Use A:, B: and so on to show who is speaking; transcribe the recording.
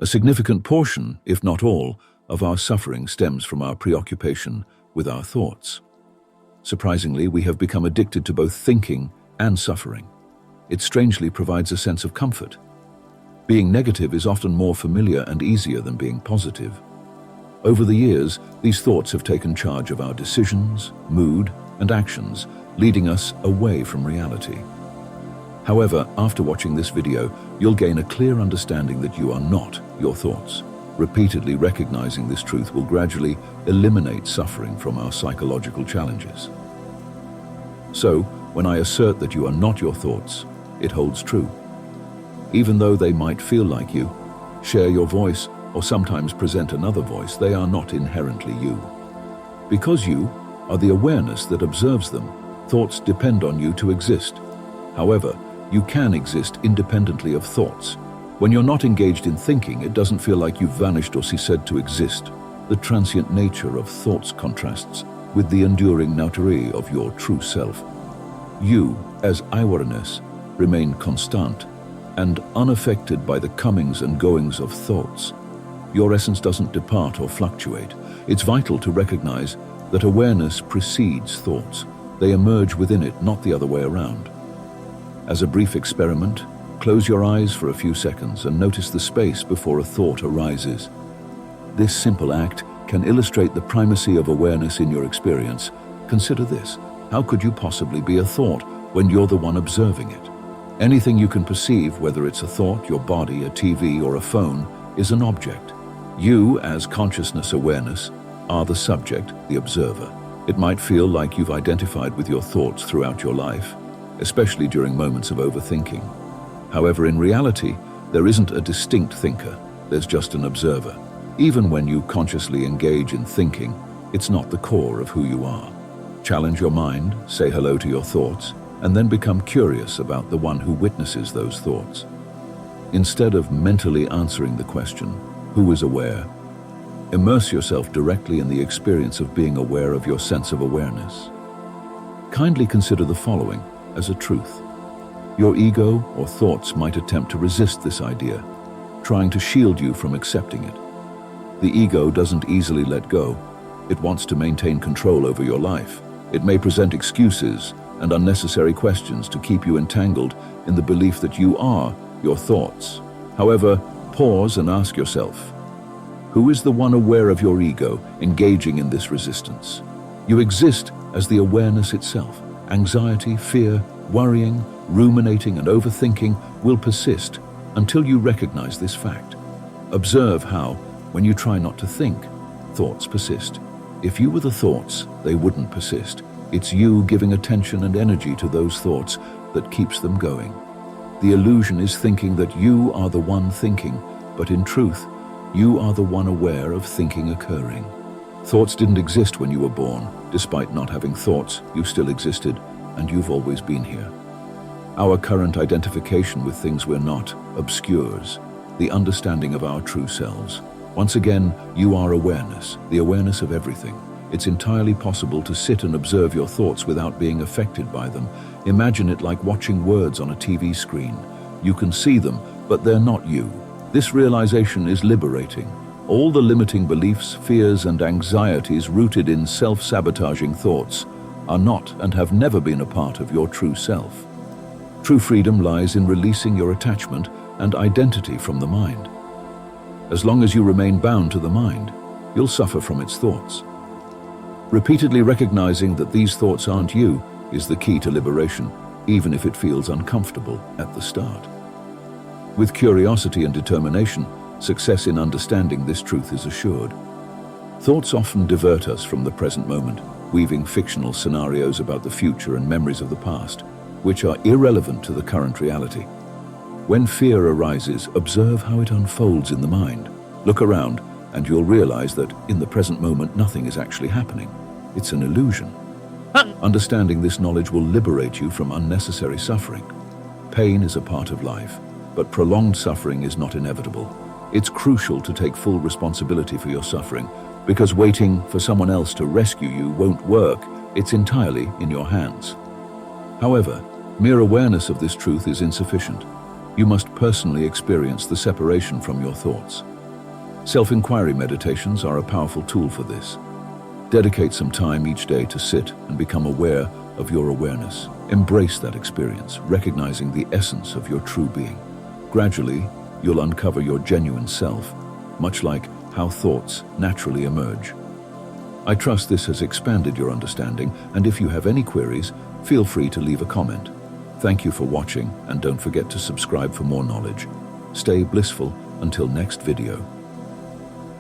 A: A significant portion, if not all, of our suffering stems from our preoccupation with our thoughts. Surprisingly, we have become addicted to both thinking and suffering. It strangely provides a sense of comfort. Being negative is often more familiar and easier than being positive. Over the years, these thoughts have taken charge of our decisions, mood, and actions, leading us away from reality. However, after watching this video, you'll gain a clear understanding that you are not your thoughts. Repeatedly recognizing this truth will gradually eliminate suffering from our psychological challenges. So, when I assert that you are not your thoughts, it holds true. Even though they might feel like you, share your voice, or sometimes present another voice, they are not inherently you. Because you are the awareness that observes them, thoughts depend on you to exist. However, you can exist independently of thoughts. When you're not engaged in thinking, it doesn't feel like you've vanished or ceased to exist. The transient nature of thoughts contrasts with the enduring nature of your true self. You, as awareness, remain constant and unaffected by the comings and goings of thoughts. Your essence doesn't depart or fluctuate. It's vital to recognize that awareness precedes thoughts. They emerge within it, not the other way around. As a brief experiment, close your eyes for a few seconds and notice the space before a thought arises. This simple act can illustrate the primacy of awareness in your experience. Consider this: how could you possibly be a thought when you're the one observing it? Anything you can perceive, whether it's a thought, your body, a TV, or a phone, is an object. You, as consciousness awareness, are the subject, the observer. It might feel like you've identified with your thoughts throughout your life, especially during moments of overthinking. However, in reality, there isn't a distinct thinker, there's just an observer. Even when you consciously engage in thinking, it's not the core of who you are. Challenge your mind, say hello to your thoughts, and then become curious about the one who witnesses those thoughts. Instead of mentally answering the question, who is aware? Immerse yourself directly in the experience of being aware of your sense of awareness. Kindly consider the following as a truth. Your ego or thoughts might attempt to resist this idea, trying to shield you from accepting it. The ego doesn't easily let go. It wants to maintain control over your life. It may present excuses and unnecessary questions to keep you entangled in the belief that you are your thoughts. However, pause and ask yourself, who is the one aware of your ego engaging in this resistance? You exist as the awareness itself. Anxiety, fear, worrying, ruminating, and overthinking will persist until you recognize this fact. Observe how, when you try not to think, thoughts persist. If you were the thoughts, they wouldn't persist. It's you giving attention and energy to those thoughts that keeps them going. The illusion is thinking that you are the one thinking, but in truth, you are the one aware of thinking occurring. Thoughts didn't exist when you were born. Despite not having thoughts, you still existed, and you've always been here. Our current identification with things we're not obscures the understanding of our true selves. Once again, you are awareness, the awareness of everything. It's entirely possible to sit and observe your thoughts without being affected by them. Imagine it like watching words on a TV screen. You can see them, but they're not you. This realization is liberating. All the limiting beliefs, fears, and anxieties rooted in self-sabotaging thoughts are not and have never been a part of your true self. True freedom lies in releasing your attachment and identity from the mind. As long as you remain bound to the mind, you'll suffer from its thoughts. Repeatedly recognizing that these thoughts aren't you is the key to liberation, even if it feels uncomfortable at the start. With curiosity and determination, success in understanding this truth is assured. Thoughts often divert us from the present moment, weaving fictional scenarios about the future and memories of the past, which are irrelevant to the current reality. When fear arises, observe how it unfolds in the mind. Look around, and you'll realize that in the present moment, nothing is actually happening. It's an illusion. Understanding this knowledge will liberate you from unnecessary suffering. Pain is a part of life, but prolonged suffering is not inevitable. It's crucial to take full responsibility for your suffering, because waiting for someone else to rescue you won't work. It's entirely in your hands. However, mere awareness of this truth is insufficient. You must personally experience the separation from your thoughts. Self-inquiry meditations are a powerful tool for this. Dedicate some time each day to sit and become aware of your awareness. Embrace that experience, recognizing the essence of your true being. Gradually, you'll uncover your genuine self, much like how thoughts naturally emerge. I trust this has expanded your understanding, and if you have any queries, feel free to leave a comment. Thank you for watching, and don't forget to subscribe for more knowledge. Stay blissful until next video.